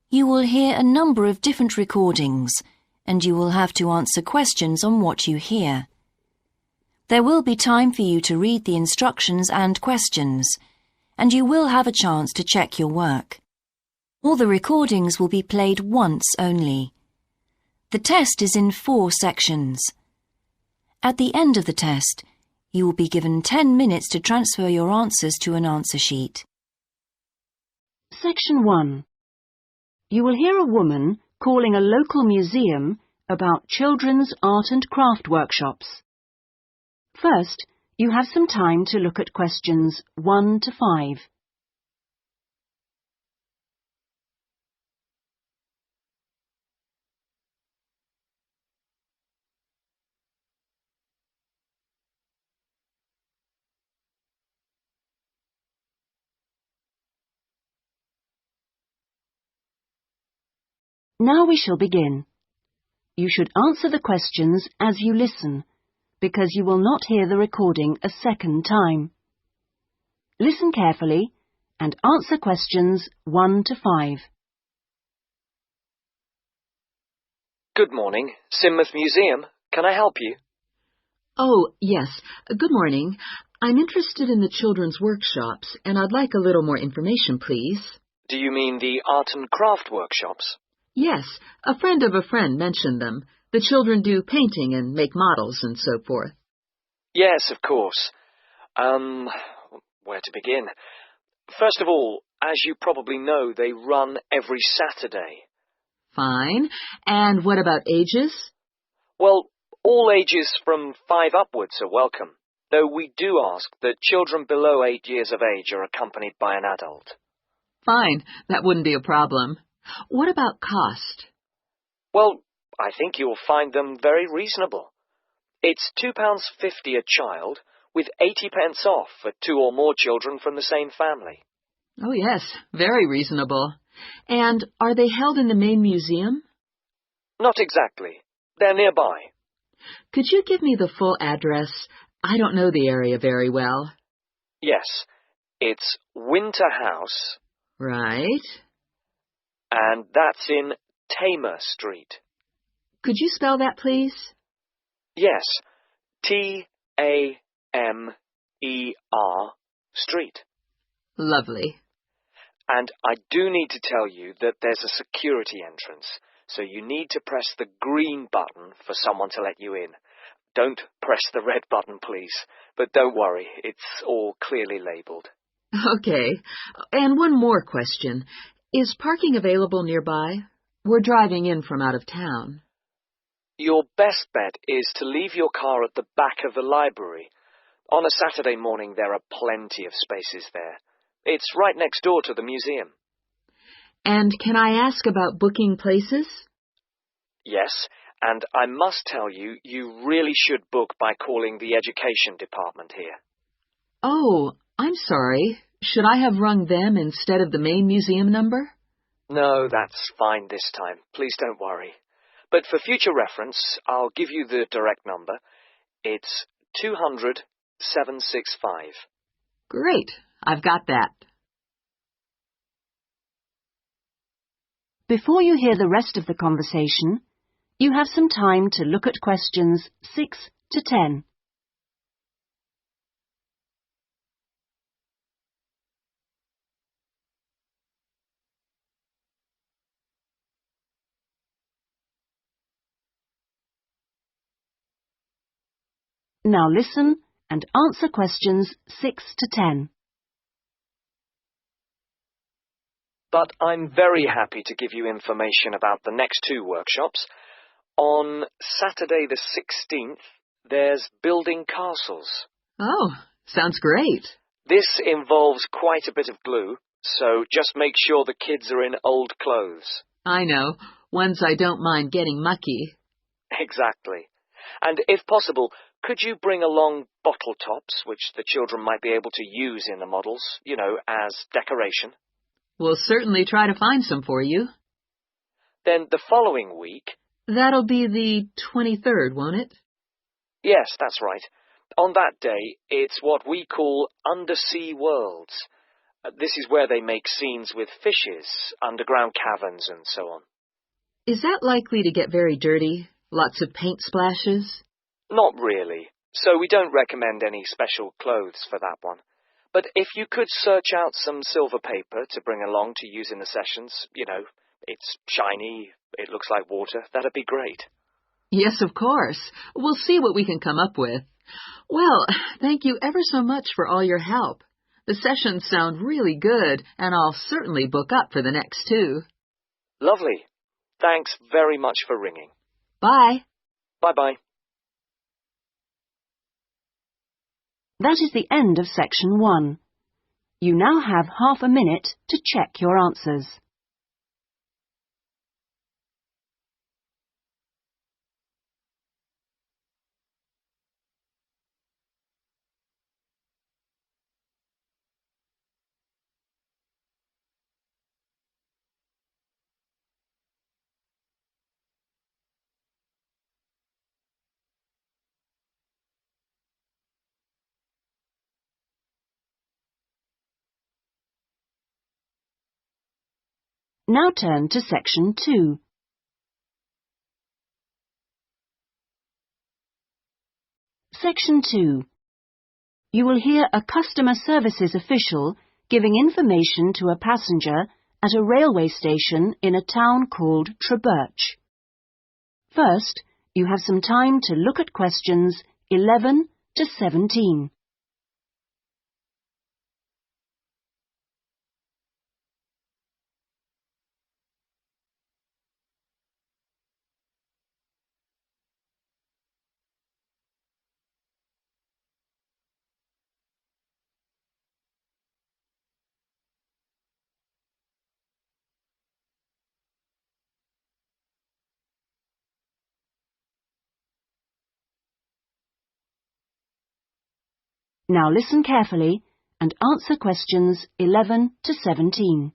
You will hear a number of different recordings, and you will have to answer questions on what you hear. There will be time for you to read the instructions and questions, and you will have a chance to check your work. All the recordings will be played once only. The test is in 4 sections. At the end of the test, you will be given 10 minutes to transfer your answers to an answer sheet. Section 1. You will hear a woman calling a local museum about children's art and craft workshops. First, you have some time to look at questions 1 to 5. Now we shall begin. You should answer the questions as you listen, because you will not hear the recording a second time. Listen carefully and answer questions 1 to 5. Good morning, Sidmouth Museum. Can I help you? Oh, yes. Good morning. I'm interested in the children's workshops, and I'd like a little more information, please. Do you mean the art and craft workshops? Yes, a friend of a friend mentioned them. The children do painting and make models and so forth. Yes, of course. Where to begin? First of all, as you probably know, they run every Saturday. Fine. And what about ages? Well, all ages from 5 upwards are welcome, though we do ask that children below 8 years of age are accompanied by an adult. Fine. That wouldn't be a problem. What about cost? Well, I think you'll find them very reasonable. It's £2.50 a child, with 80 pence off for 2 or more children from the same family. Oh, yes. Very reasonable. And are they held in the main museum? Not exactly. They're nearby. Could you give me the full address? I don't know the area very well. Yes. It's Winter House. Right. And that's in Tamer Street. Could you spell that, please? Yes. Tamer Street. Lovely. And I do need to tell you that there's a security entrance, so you need to press the green button for someone to let you in. Don't press the red button, please. But don't worry, it's all clearly labelled. Okay. And one more question. Is parking available nearby? We're driving in from out of town. Your best bet is to leave your car at the back of the library. On a Saturday morning, there are plenty of spaces there. It's right next door to the museum. And can I ask about booking places? Yes, and I must tell you, you really should book by calling the education department here. Oh, I'm sorry. Should I have rung them instead of the main museum number? No, that's fine this time. Please don't worry. But for future reference, I'll give you the direct number. It's 200-765. Great. I've got that. Before you hear the rest of the conversation, you have some time to look at questions 6 to 10. Now listen and answer questions 6 to 10. But I'm very happy to give you information about the next 2 workshops. On Saturday the 16th, there's building castles. Oh, sounds great. This involves quite a bit of glue, so just make sure the kids are in old clothes. I know. Ones I don't mind getting mucky. Exactly. And if possible, could you bring along bottle tops, which the children might be able to use in the models, as decoration? We'll certainly try to find some for you. Then the following week... That'll be the 23rd, won't it? Yes, that's right. On that day, it's what we call Undersea Worlds. This is where they make scenes with fishes, underground caverns and so on. Is that likely to get very dirty? Lots of paint splashes? Not really, so we don't recommend any special clothes for that one. But if you could search out some silver paper to bring along to use in the sessions, it's shiny, it looks like water, that'd be great. Yes, of course. We'll see what we can come up with. Well, thank you ever so much for all your help. The sessions sound really good, and I'll certainly book up for the next 2. Lovely. Thanks very much for ringing. Bye. Bye-bye. That is the end of section 1. You now have half a minute to check your answers. Now turn to section 2. Section 2. You will hear a customer services official giving information to a passenger at a railway station in a town called Trebirch. First, you have some time to look at questions 11 to 17. Now listen carefully and answer questions 11 to 17.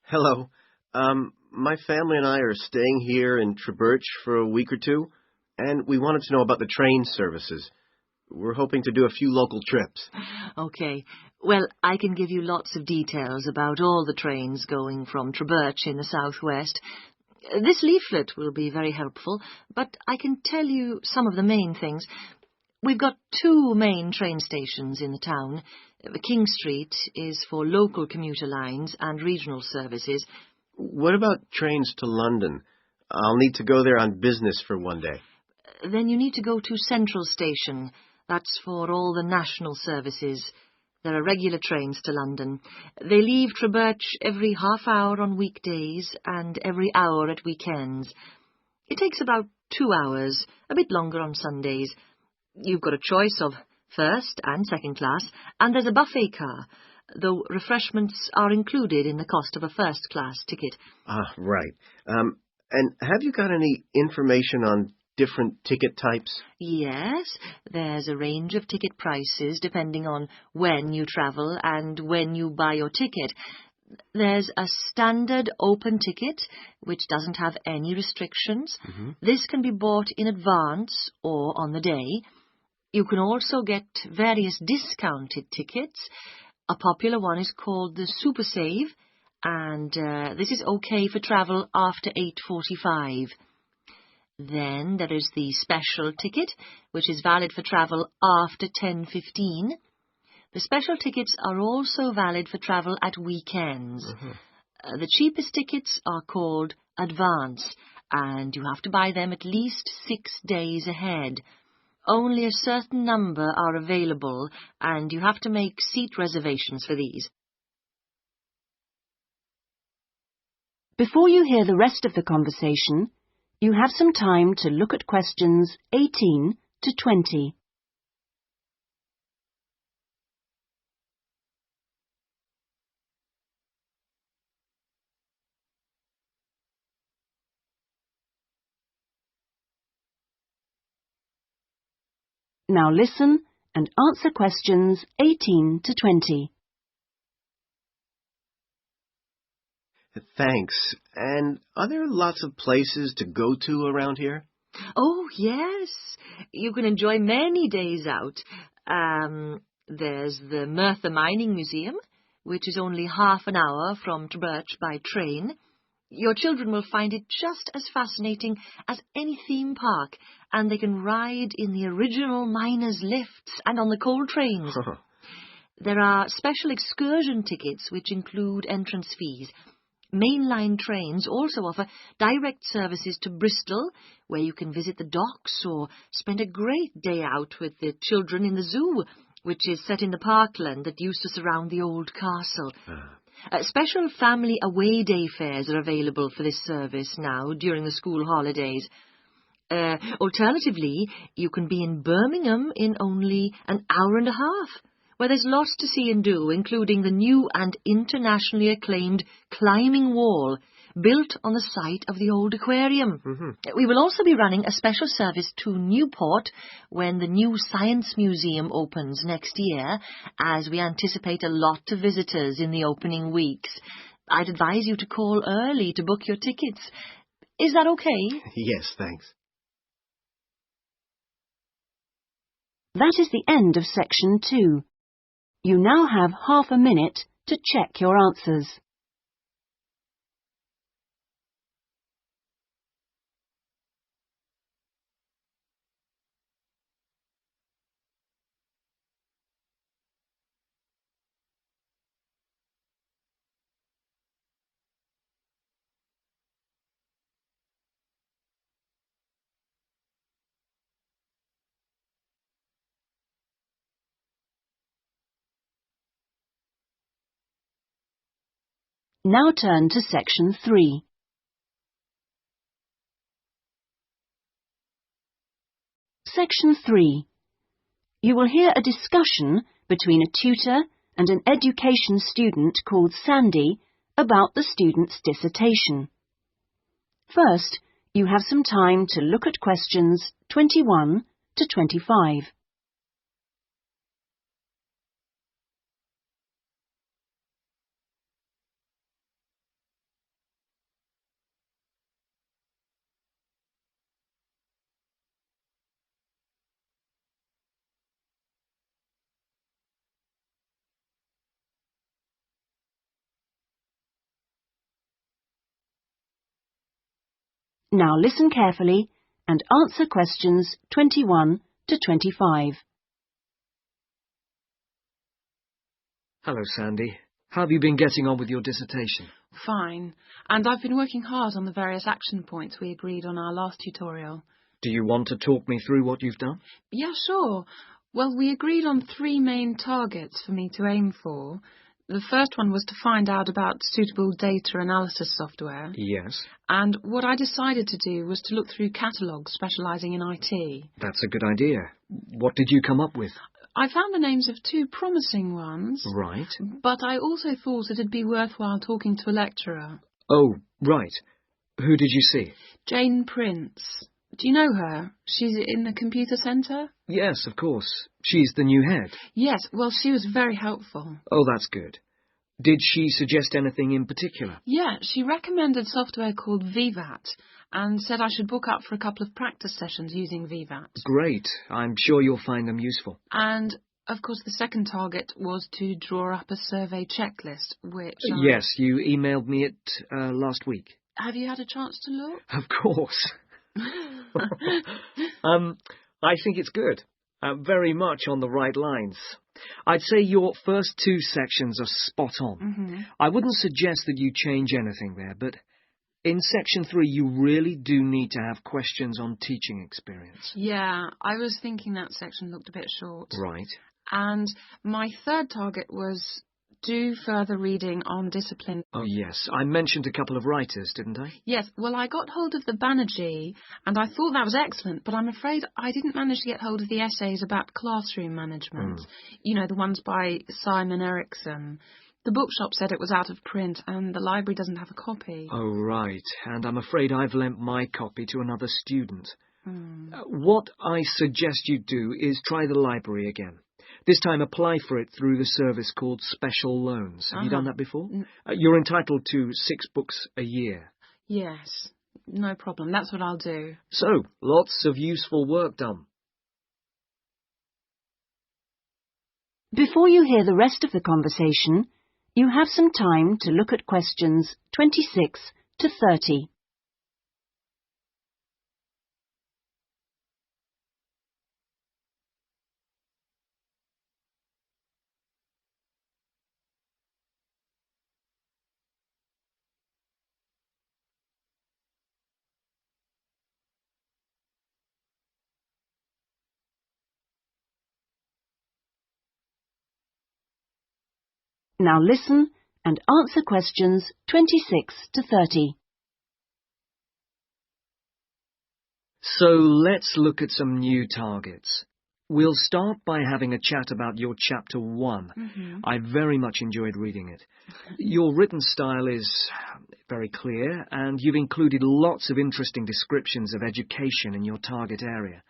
Hello. My family and I are staying here in Trebirch for a week or 2, and we wanted to know about the train services. We're hoping to do a few local trips. Okay. Well, I can give you lots of details about all the trains going from Trebirch in the southwest. This leaflet will be very helpful, but I can tell you some of the main things. We've got 2 main train stations in the town. King Street is for local commuter lines and regional services. What about trains to London? I'll need to go there on business for one day. Then you need to go to Central Station. That's for all the national services. There are regular trains to London. They leave Trebirch every half hour on weekdays and every hour at weekends. It takes about 2 hours, a bit longer on Sundays. You've got a choice of first and second class, and there's a buffet car, though refreshments are included in the cost of a first-class ticket. Ah, right. And have you got any information on different ticket types? Yes, there's a range of ticket prices depending on when you travel and when you buy your ticket. There's a standard open ticket, which doesn't have any restrictions. This can be bought in advance or on the day. You can also get various discounted tickets. A popular one is called the Super Save, and this is okay for travel after 8:45. Then there is the special ticket, which is valid for travel after 10:15. The special tickets are also valid for travel at weekends. The cheapest tickets are called advance, and you have to buy them at least 6 days ahead. Only a certain number are available, and you have to make seat reservations for these. Before you hear the rest of the conversation, you have some time to look at questions 18 to 20. Now listen and answer questions 18 to 20. Thanks. And are there lots of places to go to around here? Oh, yes. You can enjoy many days out. There's the Merthyr Mining Museum, which is only half an hour from Trubirch by train. Your children will find it just as fascinating as any theme park, and they can ride in the original miners' lifts and on the coal trains. There are special excursion tickets which include entrance fees. Mainline trains also offer direct services to Bristol, where you can visit the docks or spend a great day out with the children in the zoo, which is set in the parkland that used to surround the old castle. Special family away day fares are available for this service now during the school holidays. Alternatively, you can be in Birmingham in only an hour and a half, where there's lots to see and do, including the new and internationally acclaimed climbing wall, built on the site of the old aquarium. We will also be running a special service to Newport when the new Science Museum opens next year, as we anticipate a lot of visitors in the opening weeks. I'd advise you to call early to book your tickets. Is that okay? Yes, thanks. That is the end of section 2. You now have half a minute to check your answers. Now turn to section 3. Section 3. You will hear a discussion between a tutor and an education student called Sandy about the student's dissertation. First, you have some time to look at questions 21 to 25. Now listen carefully and answer questions 21 to 25. Hello, Sandy. How have you been getting on with your dissertation? Fine. And I've been working hard on the various action points we agreed on our last tutorial. Do you want to talk me through what you've done? Yeah, sure. Well, we agreed on 3 main targets for me to aim for. The first one was to find out about suitable data analysis software. Yes. And what I decided to do was to look through catalogues specialising in IT. That's a good idea. What did you come up with? I found the names of 2 promising ones. Right. But I also thought it'd be worthwhile talking to a lecturer. Oh, right. Who did you see? Jane Prince. Do you know her? She's in the computer centre? Yes, of course. She's the new head. Yes, well, she was very helpful. Oh, that's good. Did she suggest anything in particular? Yeah, she recommended software called VVAT and said I should book up for a couple of practice sessions using VVAT. Great. I'm sure you'll find them useful. And, of course, the second target was to draw up a survey checklist, which Yes, you emailed me it last week. Have you had a chance to look? Of course. I think it's good. Very much on the right lines. I'd say your first 2 sections are spot on. I wouldn't suggest that you change anything there, but in section 3 you really do need to have questions on teaching experience. Yeah, I was thinking that section looked a bit short. Right. And my third target was do further reading on discipline. Oh, yes. I mentioned a couple of writers, didn't I? Yes, well, I got hold of the Banerjee, and I thought that was excellent, but I'm afraid I didn't manage to get hold of the essays about classroom management. You know, the ones by Simon Erickson. The bookshop said it was out of print, and the library doesn't have a copy. Oh, right. And I'm afraid I've lent my copy to another student. What I suggest you do is try the library again. This time apply for it through the service called Special Loans. Have you done that before? You're entitled to 6 books a year. Yes, no problem. That's what I'll do. So, lots of useful work done. Before you hear the rest of the conversation, you have some time to look at questions 26 to 30. Now listen and answer questions 26 to 30. So let's look at some new targets. We'll start by having a chat about your Chapter 1. I very much enjoyed reading it. Your written style is very clear, and you've included lots of interesting descriptions of education in your target area.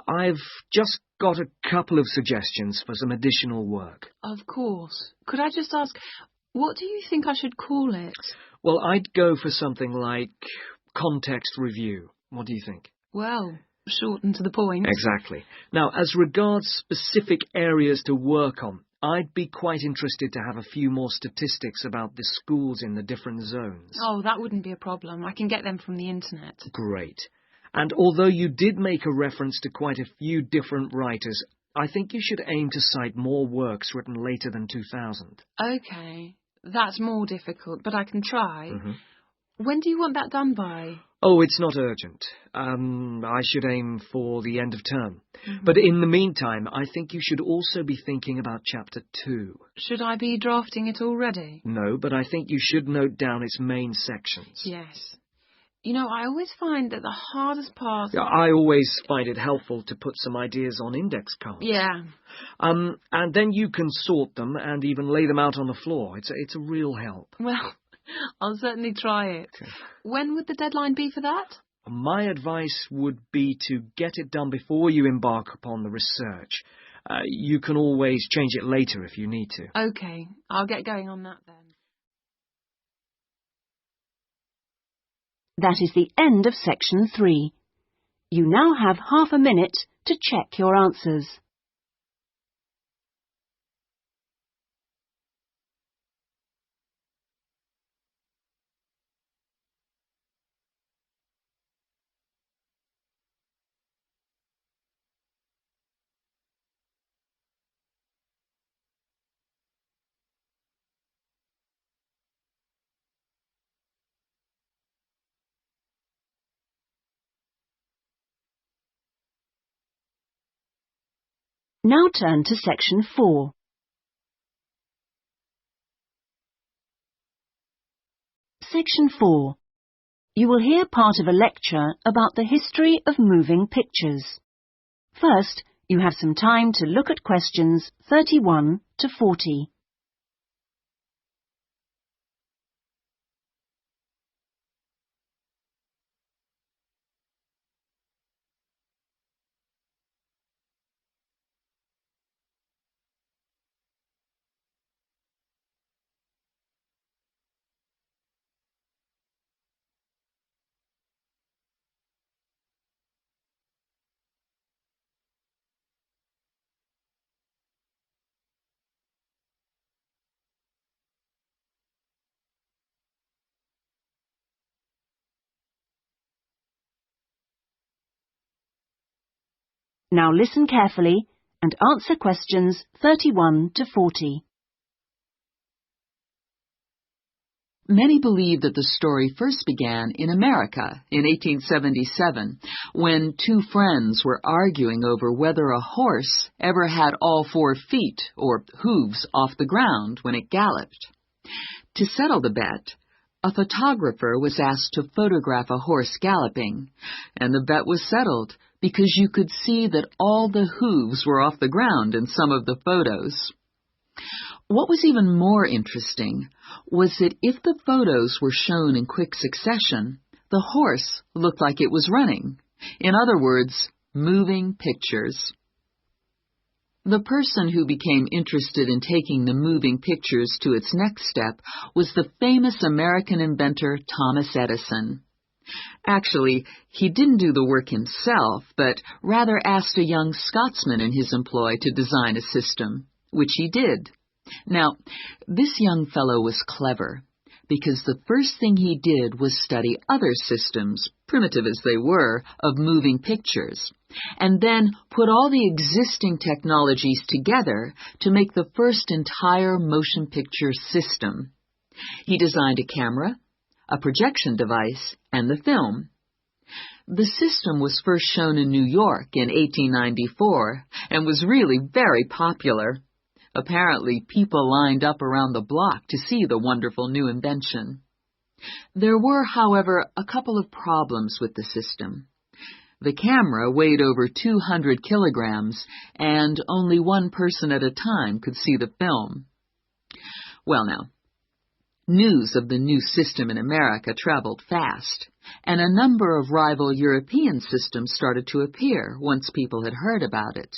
I've just got a couple of suggestions for some additional work. Of course. Could I just ask, what do you think I should call it? Well, I'd go for something like context review. What do you think? Well, short and to the point. Exactly. Now, as regards specific areas to work on, I'd be quite interested to have a few more statistics about the schools in the different zones. Oh, that wouldn't be a problem. I can get them from the internet. Great. And although you did make a reference to quite a few different writers, I think you should aim to cite more works written later than 2000. OK. That's more difficult, but I can try. When do you want that done by? Oh, it's not urgent. I should aim for the end of term. But in the meantime, I think you should also be thinking about Chapter 2. Should I be drafting it already? No, but I think you should note down its main sections. Yes. You know, I always find that the hardest part... I always find it helpful to put some ideas on index cards. Yeah. And then you can sort them and even lay them out on the floor. It's a real help. Well, I'll certainly try it. When would the deadline be for that? My advice would be to get it done before you embark upon the research. You can always change it later if you need to. OK, I'll get going on that then. That is the end of Section 3. You now have half a minute to check your answers. Now turn to Section 4. Section 4. You will hear part of a lecture about the history of moving pictures. First, you have some time to look at questions 31 to 40. Now listen carefully and answer questions 31 to 40. Many believe that the story first began in America in 1877, when two friends were arguing over whether a horse ever had all 4 feet, or hooves, off the ground when it galloped. To settle the bet, a photographer was asked to photograph a horse galloping, and the bet was settled because you could see that all the hooves were off the ground in some of the photos. What was even more interesting was that if the photos were shown in quick succession, the horse looked like it was running. In other words, moving pictures. The person who became interested in taking the moving pictures to its next step was the famous American inventor Thomas Edison. Actually, he didn't do the work himself, but rather asked a young Scotsman in his employ to design a system, which he did. Now, this young fellow was clever, because the first thing he did was study other systems, primitive as they were, of moving pictures, and then put all the existing technologies together to make the first entire motion picture system. He designed a camera, a projection device, and the film. The system was first shown in New York in 1894 and was really very popular. Apparently, people lined up around the block to see the wonderful new invention. There were, however, a couple of problems with the system. The camera weighed over 200 kilograms, and only one person at a time could see the film. Well now, news of the new system in America traveled fast, and a number of rival European systems started to appear once people had heard about it.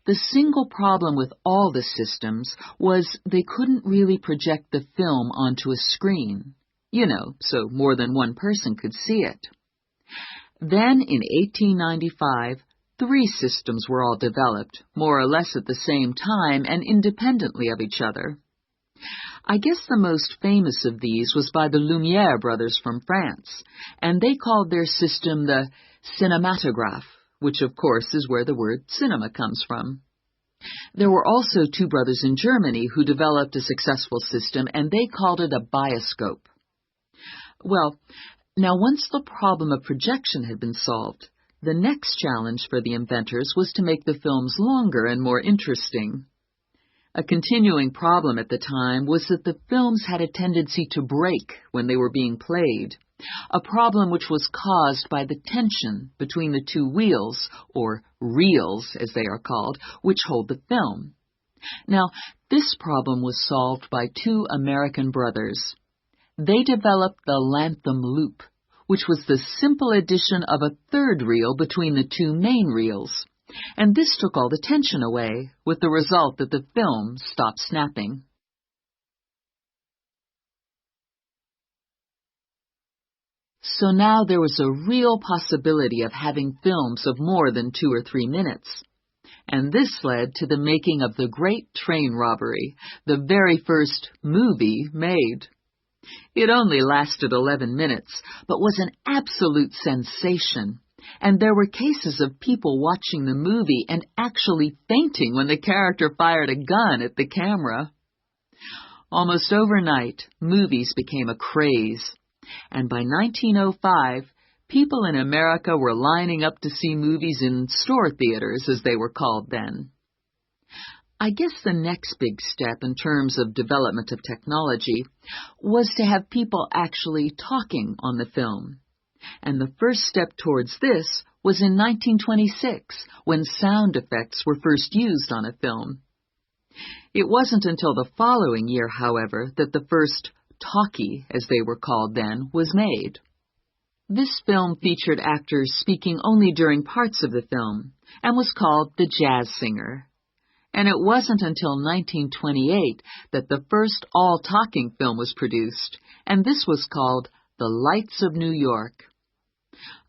The single problem with all the systems was they couldn't really project the film onto a screen, so more than one person could see it. Then, in 1895, 3 systems were all developed, more or less at the same time and independently of each other. I guess the most famous of these was by the Lumière brothers from France, and they called their system the cinematograph, which of course is where the word cinema comes from. There were also 2 brothers in Germany who developed a successful system, and they called it a bioscope. Well, now once the problem of projection had been solved, the next challenge for the inventors was to make the films longer and more interesting. A continuing problem at the time was that the films had a tendency to break when they were being played, a problem which was caused by the tension between the 2 wheels, or reels as they are called, which hold the film. Now, this problem was solved by 2 American brothers. They developed the Lantham loop, which was the simple addition of a 3rd reel between the 2 main reels. And this took all the tension away, with the result that the film stopped snapping. So now there was a real possibility of having films of more than 2 or 3 minutes. And this led to the making of the Great Train Robbery, the very first movie made. It only lasted 11 minutes, but was an absolute sensation. And there were cases of people watching the movie and actually fainting when the character fired a gun at the camera. Almost overnight, movies became a craze. And by 1905, people in America were lining up to see movies in store theaters, as they were called then. I guess the next big step in terms of development of technology was to have people actually talking on the film. And the first step towards this was in 1926, when sound effects were first used on a film. It wasn't until the following year, however, that the first talkie, as they were called then, was made. This film featured actors speaking only during parts of the film, and was called The Jazz Singer. And it wasn't until 1928 that the first all-talking film was produced, and this was called The Lights of New York.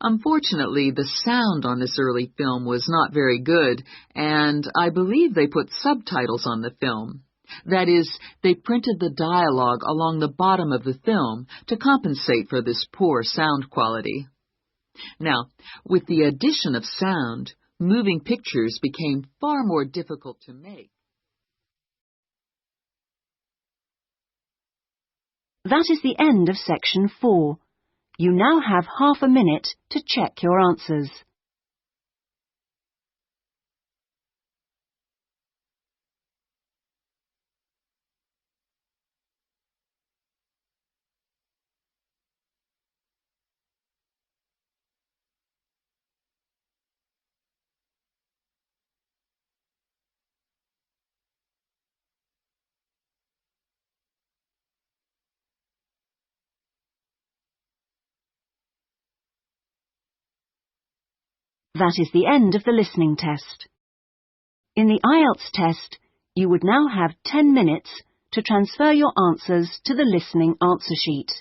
Unfortunately, the sound on this early film was not very good, and I believe they put subtitles on the film. That is, they printed the dialogue along the bottom of the film to compensate for this poor sound quality. Now, with the addition of sound, moving pictures became far more difficult to make. That is the end of section 4. You now have half a minute to check your answers. That is the end of the listening test. In the IELTS test, you would now have 10 minutes to transfer your answers to the listening answer sheet.